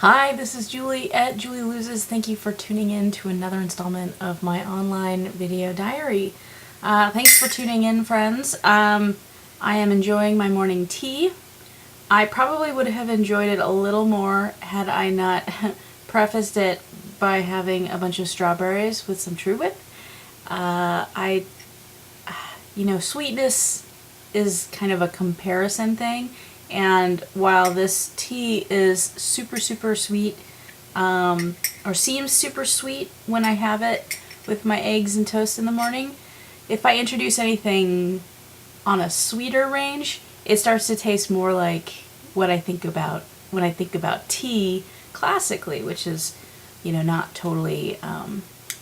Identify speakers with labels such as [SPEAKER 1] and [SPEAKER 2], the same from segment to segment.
[SPEAKER 1] Hi, this is Julie at Julie Loses. Thank you for tuning in to another installment of my online video diary. Thanks for tuning in, friends. I am enjoying my morning tea. I probably would have enjoyed it a little more had I not prefaced it by having a bunch of strawberries with some True Whip. Sweetness is kind of a comparison thing. And while this tea is super, super sweet, or seems super sweet when I have it with my eggs and toast in the morning, if I introduce anything on a sweeter range, it starts to taste more like what I think about when I think about tea classically, which is, not totally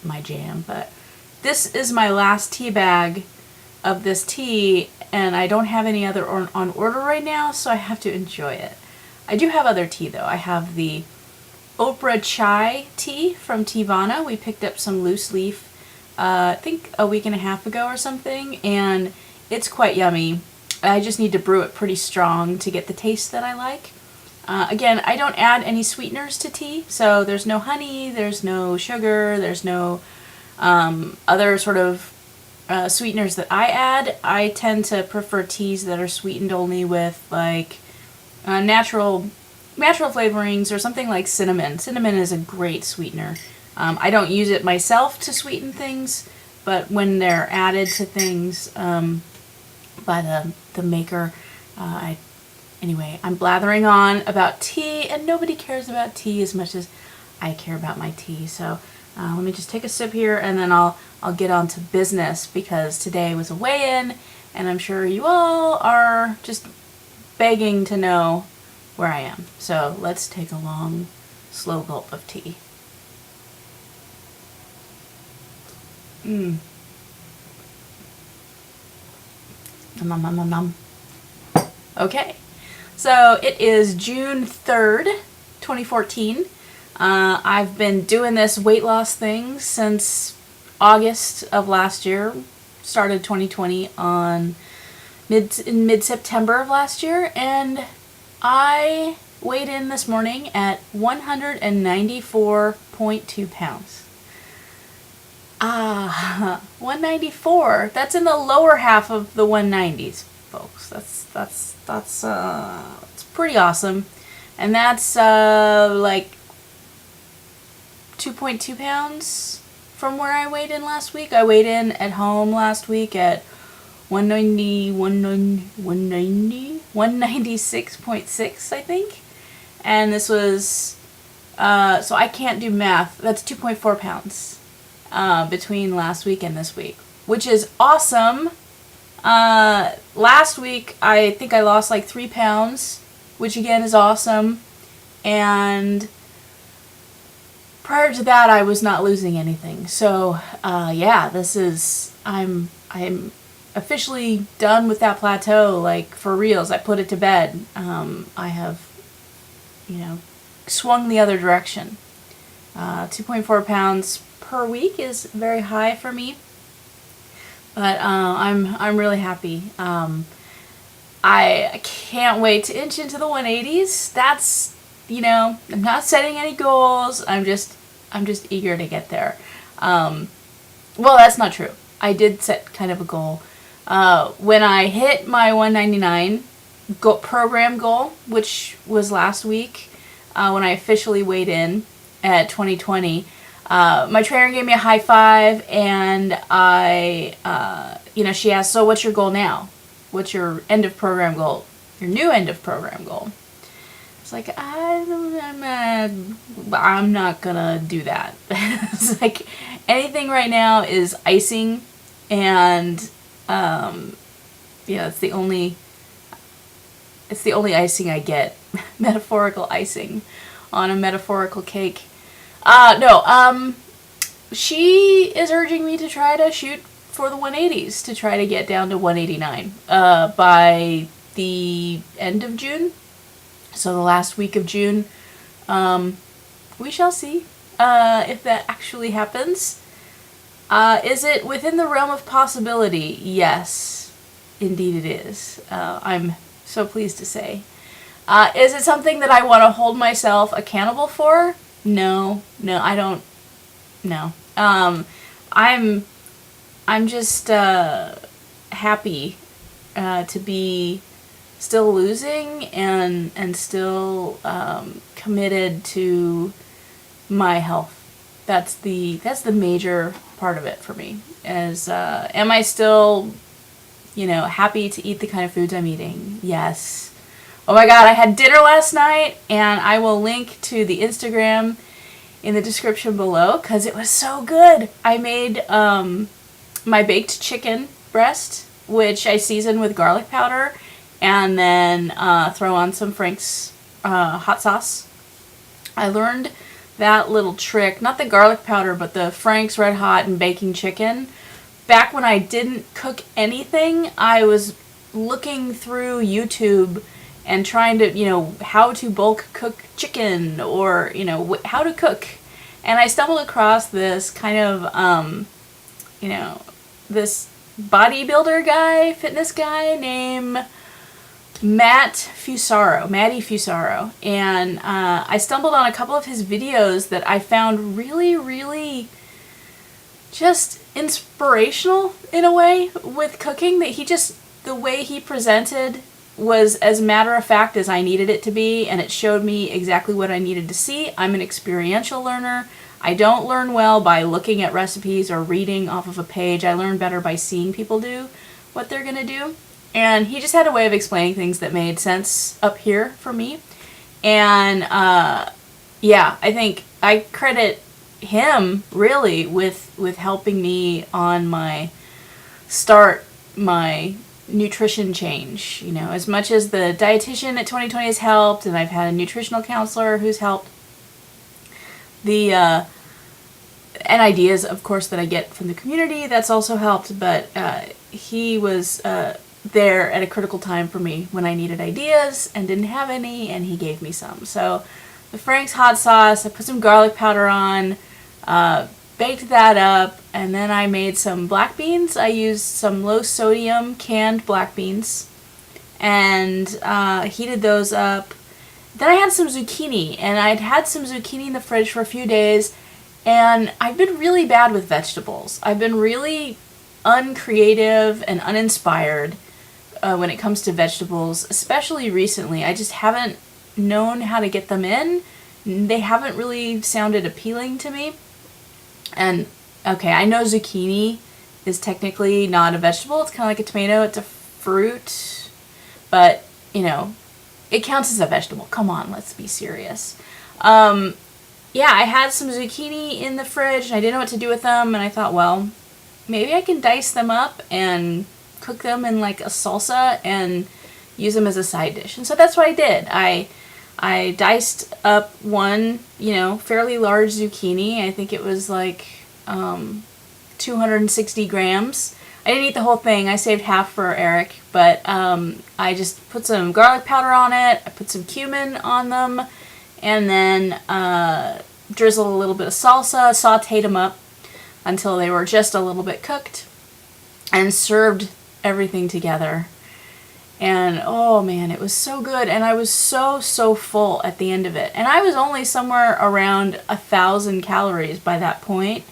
[SPEAKER 1] my jam. But this is my last tea bag of this tea, and I don't have any other on order right now, so I have to enjoy it. I do have other tea though. I have the Oprah chai tea from Teavana. We picked up some loose leaf, I think a week and a half ago or something, and it's quite yummy. I just need to brew it pretty strong to get the taste that I like. Again, I don't add any sweeteners to tea, so there's no honey, there's no sugar, there's no other sort of sweeteners that I add. I tend to prefer teas that are sweetened only with like natural flavorings or something like cinnamon. Cinnamon is a great sweetener. I don't use it myself to sweeten things, but when they're added to things by the maker, anyway, I'm blathering on about tea, and nobody cares about tea as much as I care about my tea. So let me just take a sip here, and then I'll get on to business, because today was a weigh-in, and I'm sure you all are just begging to know where I am. So let's take a long, slow gulp of tea. Nom, nom, nom, nom, nom. Okay, so it is June 3rd, 2014. I've been doing this weight loss thing since August of last year. Started 2020 in mid-September of last year, and I weighed in this morning at 194.2 pounds. 194. That's in the lower half of the 190s, folks. That's pretty awesome, and that's like 2.2 pounds from where I weighed in last week. I weighed in at home last week at 196.6, I think. And this was, so I can't do math. That's 2.4 pounds between last week and this week, which is awesome. Last week, I think I lost like 3 pounds, which again is awesome. And prior to that, I was not losing anything. So, yeah, I'm officially done with that plateau, like, for reals. I put it to bed. I have, swung the other direction. 2.4 pounds per week is very high for me. But, I'm really happy. I can't wait to inch into the 180s. That's, I'm not setting any goals. I'm just eager to get there. Well, that's not true. I did set kind of a goal. When I hit my 199 program goal, which was last week, when I officially weighed in at 2020, my trainer gave me a high five, and she asked, so what's your goal now? What's your end of program goal? Your new end of program goal? It's like, I'm not gonna do that. It's like, anything right now is icing, and it's the only icing I get. Metaphorical icing on a metaphorical cake. She is urging me to try to shoot for the 180s, to try to get down to 189 by the end of June. So the last week of June. We shall see if that actually happens. Is it within the realm of possibility? Yes, indeed it is. I'm so pleased to say. Is it something that I want to hold myself accountable for? No, I don't. No. I'm just happy to be still losing and still committed to my health. That's the major part of it for me. Am I still, happy to eat the kind of foods I'm eating? Yes. Oh my god, I had dinner last night, and I will link to the Instagram in the description below because it was so good. I made my baked chicken breast, which I season with garlic powder, and then throw on some Frank's hot sauce. I learned that little trick, not the garlic powder, but the Frank's Red Hot and baking chicken. Back when I didn't cook anything, I was looking through YouTube and trying to, how to bulk cook chicken or, how to cook. And I stumbled across this kind of, this bodybuilder guy, fitness guy named Matty Fusaro. And I stumbled on a couple of his videos that I found really, really just inspirational in a way with cooking, that the way he presented was as matter of fact as I needed it to be, and it showed me exactly what I needed to see. I'm an experiential learner. I don't learn well by looking at recipes or reading off of a page. I learn better by seeing people do what they're going to do. And he just had a way of explaining things that made sense up here for me. And I think I credit him really with helping me on my nutrition change. As much as the dietitian at 2020 has helped, and I've had a nutritional counselor who's helped, and ideas, of course, that I get from the community, that's also helped, but he was there at a critical time for me when I needed ideas and didn't have any, and he gave me some. So the Frank's hot sauce, I put some garlic powder on, baked that up, and then I made some black beans. I used some low sodium canned black beans and heated those up. Then I had some zucchini, and I'd had some zucchini in the fridge for a few days, and I've been really bad with vegetables. I've been really uncreative and uninspired when it comes to vegetables, especially recently. I just haven't known how to get them in. They haven't really sounded appealing to me. And, okay, I know zucchini is technically not a vegetable. It's kind of like a tomato. It's a fruit. But, it counts as a vegetable. Come on, let's be serious. I had some zucchini in the fridge, and I didn't know what to do with them. And I thought, well, maybe I can dice them up and cook them in, like, a salsa and use them as a side dish. And so that's what I did. I diced up one, fairly large zucchini. I think it was like 260 grams. I didn't eat the whole thing. I saved half for Eric, but I just put some garlic powder on it. I put some cumin on them, and then drizzled a little bit of salsa, sauteed them up until they were just a little bit cooked, and served everything together. And oh man, it was so good, and I was so full at the end of it. And I was only somewhere around 1,000 calories by that point.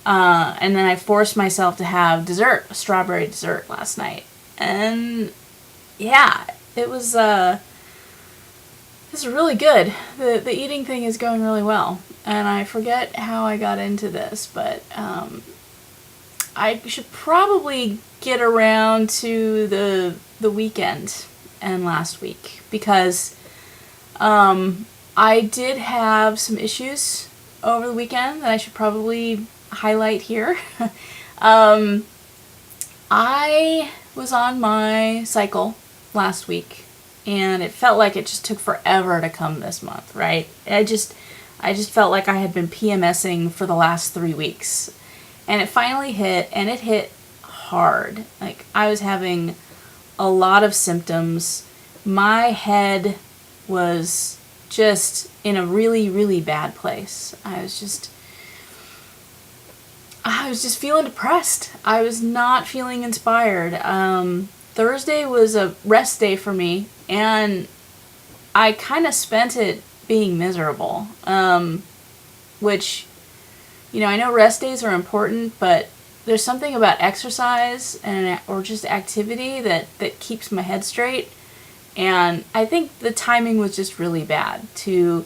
[SPEAKER 1] And then I forced myself to have dessert, a strawberry dessert last night. And yeah, it was really good. The eating thing is going really well. And I forget how I got into this, but I should probably get around to the weekend and last week, because I did have some issues over the weekend that I should probably highlight here. I was on my cycle last week, and it felt like it just took forever to come this month, right? I just felt like I had been PMSing for the last 3 weeks, and it finally hit, and it hit hard. Like, I was having a lot of symptoms. My head was just in a really, really bad place. I was just feeling depressed. I was not feeling inspired. Thursday was a rest day for me, and I kind of spent it being miserable, which, I know rest days are important, but there's something about exercise or just activity that keeps my head straight. And I think the timing was just really bad to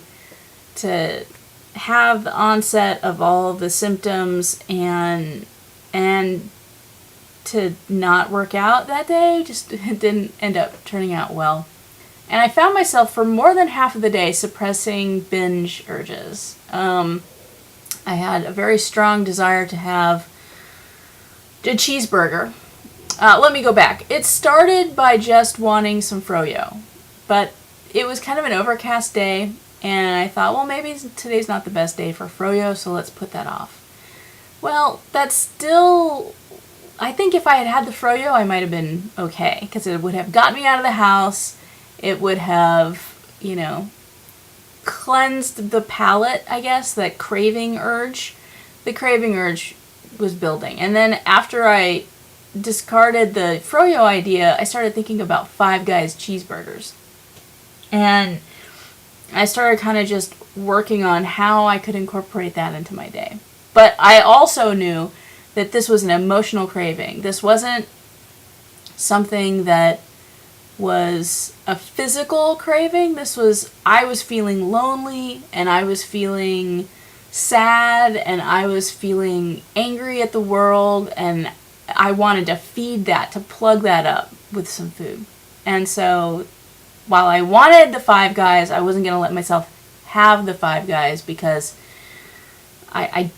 [SPEAKER 1] have the onset of all of the symptoms and to not work out that day. Just it didn't end up turning out well. And I found myself for more than half of the day suppressing binge urges. I had a very strong desire to have a cheeseburger. Let me go back. It started by just wanting some froyo, but it was kind of an overcast day, and I thought, well, maybe today's not the best day for froyo, so let's put that off. Well, that's still, I think if I had had the froyo, I might have been okay, because it would have gotten me out of the house. It would have, cleansed the palate, I guess, that craving urge. The craving urge was building. And then after I discarded the froyo idea, I started thinking about Five Guys cheeseburgers. And I started kind of just working on how I could incorporate that into my day. But I also knew that this was an emotional craving. This wasn't something that was a physical craving. I was feeling lonely, and I was feeling sad, and I was feeling angry at the world, and I wanted to feed that, to plug that up with some food. And so while I wanted the Five Guys, I wasn't going to let myself have the Five Guys because I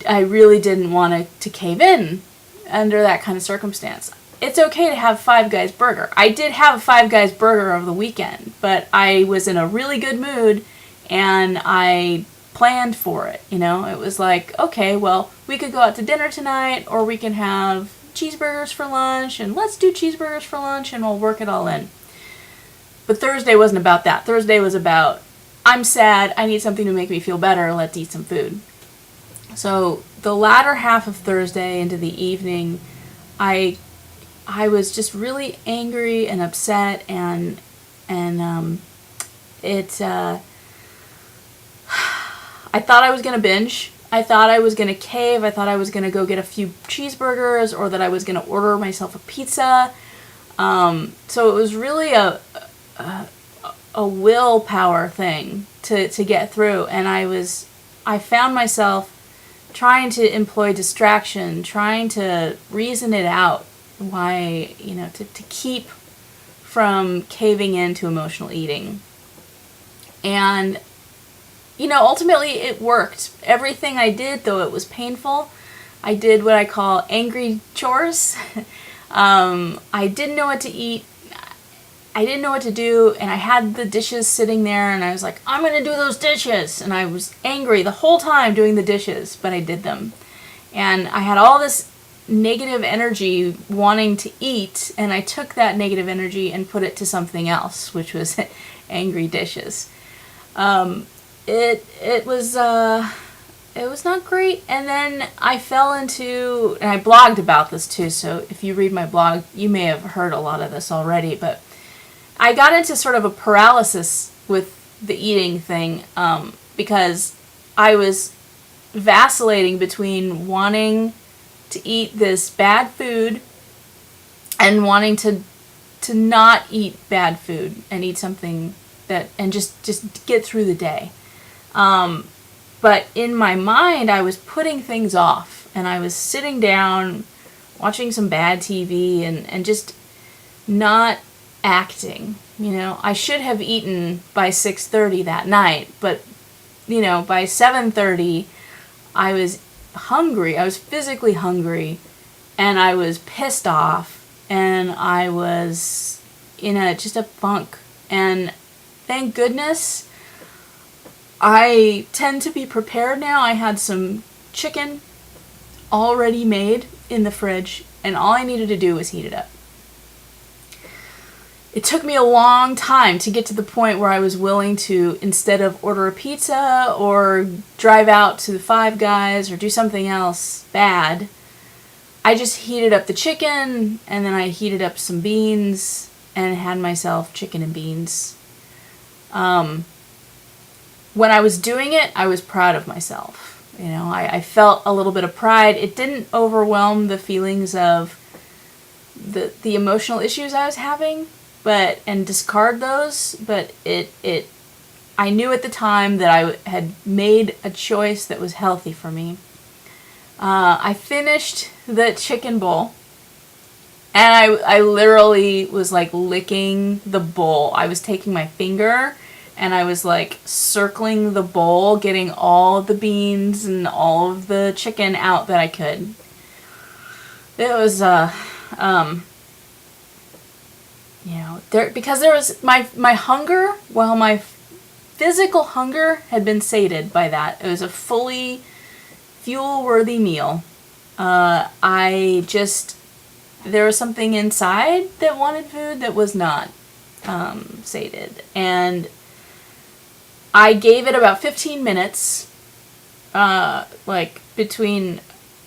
[SPEAKER 1] really didn't want to cave in under that kind of circumstance. It's okay to have Five Guys burger. I did have a Five Guys burger over the weekend, but I was in a really good mood and I planned for it. It was like, okay, well, we could go out to dinner tonight, or we can have cheeseburgers for lunch, and let's do cheeseburgers for lunch and we'll work it all in. But Thursday wasn't about that. Thursday was about, I'm sad, I need something to make me feel better, let's eat some food. So the latter half of Thursday into the evening, I was just really angry and upset, and I thought I was going to binge. I thought I was going to cave. I thought I was going to go get a few cheeseburgers, or that I was going to order myself a pizza. So it was really a willpower thing to get through, and I found myself trying to employ distraction, trying to reason it out, why, to keep from caving into emotional eating. And, ultimately it worked. Everything I did, though it was painful, I did what I call angry chores. I didn't know what to eat. I didn't know what to do, and I had the dishes sitting there, and I was like, I'm going to do those dishes. And I was angry the whole time doing the dishes, but I did them. And I had all this negative energy wanting to eat, and I took that negative energy and put it to something else, which was angry dishes. It was not great. And then I fell into, and I blogged about this too, so if you read my blog, you may have heard a lot of this already, but I got into sort of a paralysis with the eating thing, because I was vacillating between wanting to eat this bad food and wanting to not eat bad food and eat something and just get through the day. But in my mind, I was putting things off, and I was sitting down, watching some bad TV, and just not acting. I should have eaten by 6:30 that night, but by 7:30 I was hungry. I was physically hungry, and I was pissed off, and I was in just a funk. And thank goodness I tend to be prepared now. I had some chicken already made in the fridge, and all I needed to do was heat it up. It took me a long time to get to the point where I was willing to, instead of order a pizza or drive out to the Five Guys or do something else bad, I just heated up the chicken, and then I heated up some beans and had myself chicken and beans. When I was doing it, I was proud of myself. You know, I felt a little bit of pride. It didn't overwhelm the feelings of the emotional issues I was having, and discard those, but I knew at the time that I had made a choice that was healthy for me. I finished the chicken bowl, and I literally was like licking the bowl. I was taking my finger and I was like circling the bowl, getting all of the beans and all of the chicken out that I could. It was, because there was my hunger, while my physical hunger had been sated by that. It was a fully fuel-worthy meal. There was something inside that wanted food that was not sated. And I gave it about 15 minutes, between,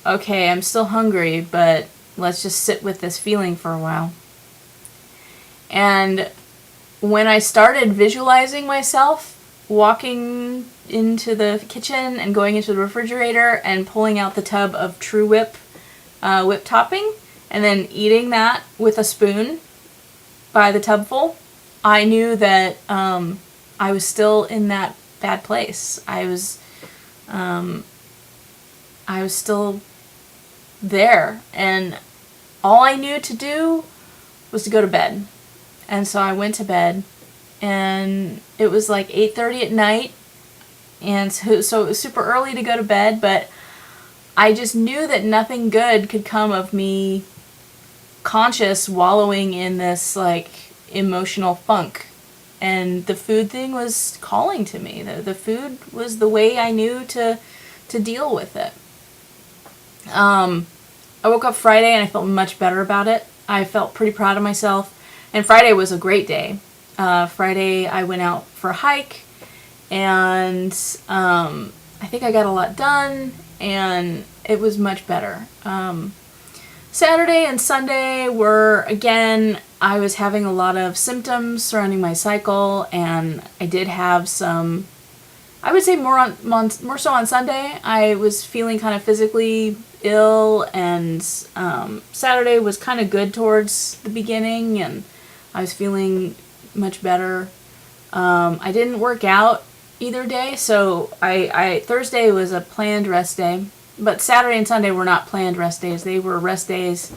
[SPEAKER 1] okay, I'm still hungry, but let's just sit with this feeling for a while. And when I started visualizing myself walking into the kitchen and going into the refrigerator and pulling out the tub of True Whip whipped topping and then eating that with a spoon by the tubful, I knew that I was still in that bad place. I was still there, and all I knew to do was to go to bed. And so I went to bed, and it was like 8:30 at night, and so it was super early to go to bed, but I just knew that nothing good could come of me conscious wallowing in this like emotional funk. And the food thing was calling to me. The food was the way I knew to deal with it. I woke up Friday and I felt much better about it. I felt pretty proud of myself. And Friday was a great day. Friday I went out for a hike, and I think I got a lot done, and it was much better. Saturday and Sunday were, again, I was having a lot of symptoms surrounding my cycle, and I did have some, I would say more so on Sunday. I was feeling kind of physically ill, and Saturday was kind of good towards the beginning, and I was feeling much better. I didn't work out either day, so Thursday was a planned rest day, but Saturday and Sunday were not planned rest days. They were rest days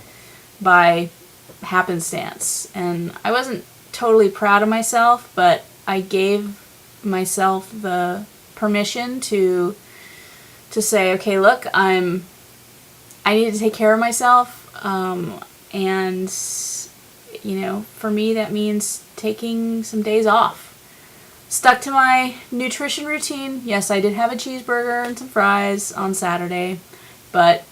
[SPEAKER 1] by happenstance, and I wasn't totally proud of myself, but I gave myself the permission to say, okay, look, I need to take care of myself, and for me that means taking some days off. Stuck to my nutrition routine. Yes, I did have a cheeseburger and some fries on Saturday, but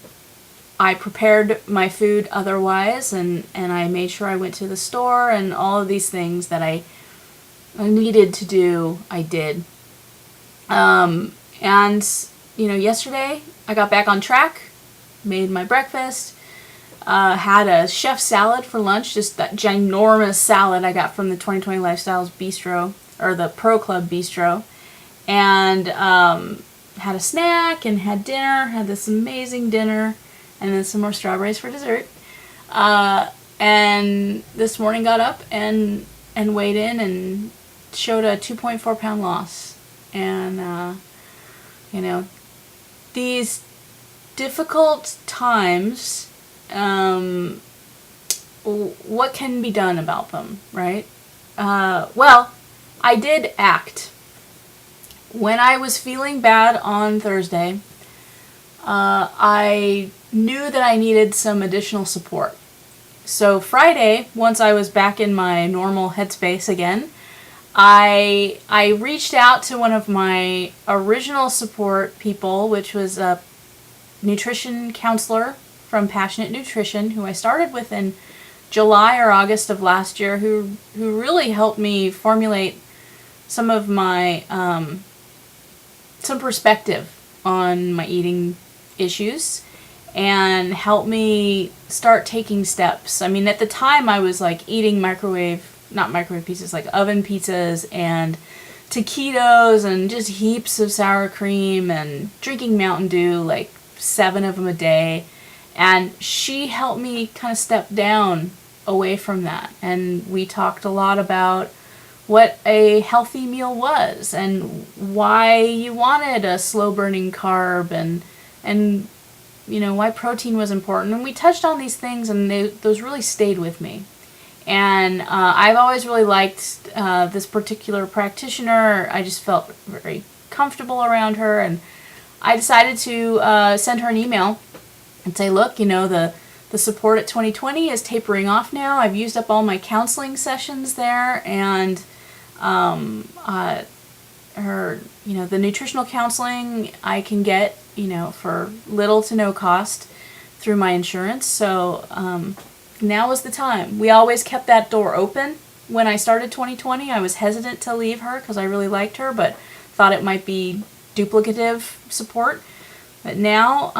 [SPEAKER 1] I prepared my food otherwise, and I made sure I went to the store, and all of these things that I needed to do, I did. Yesterday I got back on track, made my breakfast, had a chef salad for lunch, just that ginormous salad I got from the 2020 Lifestyles Bistro, or the Pro Club Bistro, and had a snack and had dinner, had this amazing dinner, and then some more strawberries for dessert. And this morning got up and weighed in and showed a 2.4 pound loss. And, these difficult times, what can be done about them, right? Well, I did act. When I was feeling bad on Thursday, I knew that I needed some additional support. So Friday, once I was back in my normal headspace again, I reached out to one of my original support people, which was a nutrition counselor from Passionate Nutrition, who I started with in July or August of last year, who really helped me formulate some of my some perspective on my eating issues, and helped me start taking steps. I mean, at the time I was like eating not microwave pizzas, like oven pizzas, and taquitos and just heaps of sour cream and drinking Mountain Dew, like 7 of them a day. And she helped me kind of step down away from that. And we talked a lot about what a healthy meal was and why you wanted a slow burning carb and why protein was important. And we touched on these things, and those really stayed with me. And I've always really liked this particular practitioner. I just felt very comfortable around her, and I decided to send her an email and say, look, the support at 2020 is tapering off now. I've used up all my counseling sessions there, and the nutritional counseling I can get, for little to no cost through my insurance. So now is the time. We always kept that door open. When I started 2020, I was hesitant to leave her because I really liked her, but thought it might be duplicative support. But now,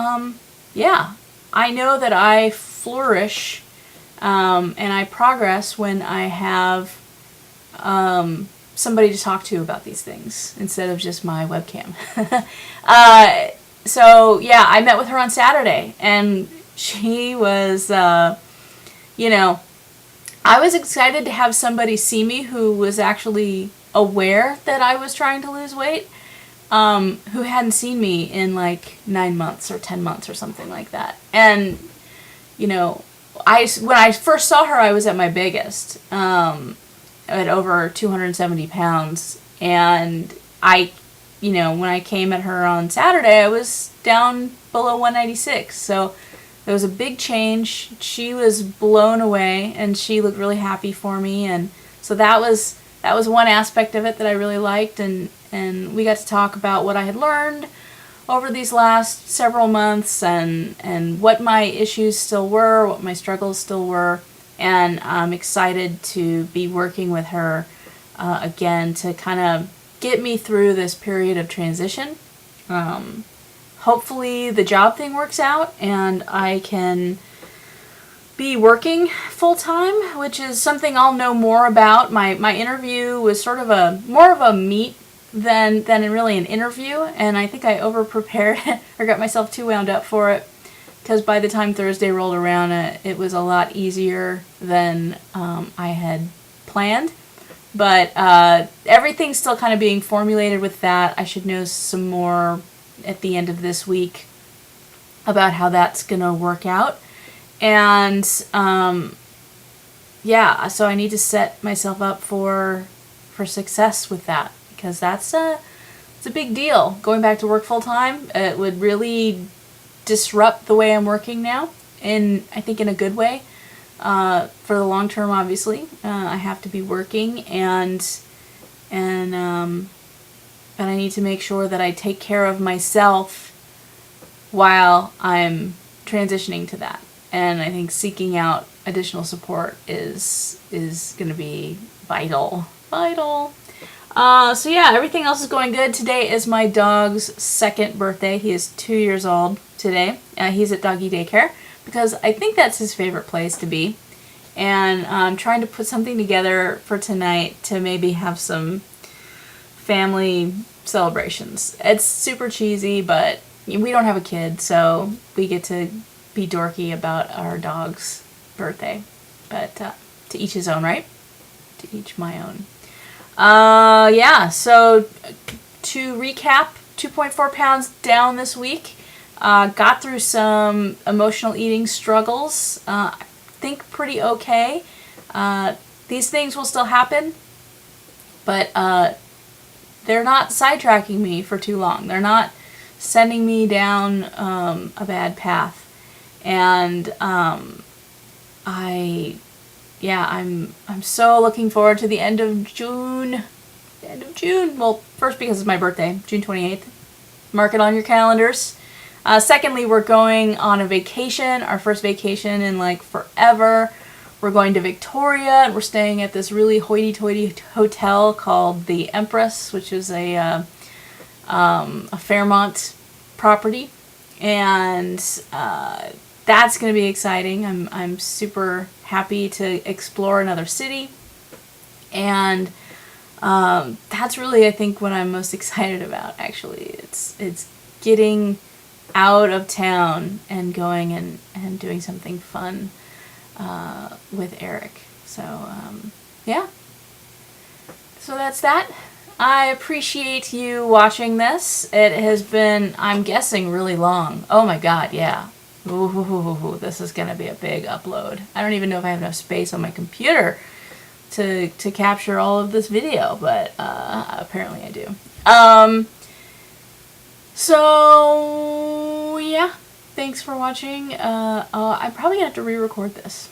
[SPEAKER 1] I know that I flourish and I progress when I have somebody to talk to about these things instead of just my webcam. So I met with her on Saturday, and she was, I was excited to have somebody see me who was actually aware that I was trying to lose weight, who hadn't seen me in like 9 months or 10 months or something like that. And, when I first saw her, I was at my biggest, at over 270 pounds. And when I came at her on Saturday, I was down below 196. So there was a big change. She was blown away, and she looked really happy for me. And so that was one aspect of it that I really liked. And we got to talk about what I had learned over these last several months, and what my issues still were, what my struggles still were. And I'm excited to be working with her again to kind of get me through this period of transition. Hopefully the job thing works out and I can be working full time, which is something I'll know more about. My interview was sort of more of a meet than really an interview, and I think I over prepared or got myself too wound up for it, because by the time Thursday rolled around, it was a lot easier than I had planned. But everything's still kind of being formulated with that. I should know some more at the end of this week about how that's going to work out. And so I need to set myself up for success with that, because it's a big deal. Going back to work full time, it would really disrupt the way I'm working now, I think in a good way. For the long term, obviously, I have to be working, and I need to make sure that I take care of myself while I'm transitioning to that. And I think seeking out additional support is going to be vital. Everything else is going good. Today is my dog's 2nd birthday. He is 2 years old today. He's at doggy daycare, because I think that's his favorite place to be. And I'm trying to put something together for tonight to maybe have some family celebrations. It's super cheesy, but we don't have a kid, so we get to be dorky about our dog's birthday. But to each his own, right? To each my own. So to recap, 2.4 pounds down this week. Got through some emotional eating struggles. I think pretty okay. These things will still happen, but they're not sidetracking me for too long. They're not sending me down a bad path. And I'm so looking forward to the end of June. Well, first because it's my birthday, June 28th. Mark it on your calendars. Secondly, we're going on a vacation, our first vacation in like forever. We're going to Victoria, and we're staying at this really hoity-toity hotel called the Empress, which is a Fairmont property, and that's going to be exciting. I'm super happy to explore another city, and That's really, I think, what I'm most excited about, actually. It's getting out of town and going and doing something fun with Eric. So, yeah. So that's that. I appreciate you watching this. It has been, I'm guessing, really long. Oh my god, yeah. Ooh, this is going to be a big upload. I don't even know if I have enough space on my computer to capture all of this video, but apparently I do. So, yeah. Thanks for watching. I'm probably going to have to re-record this.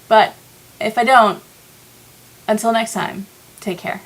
[SPEAKER 1] But if I don't, until next time, take care.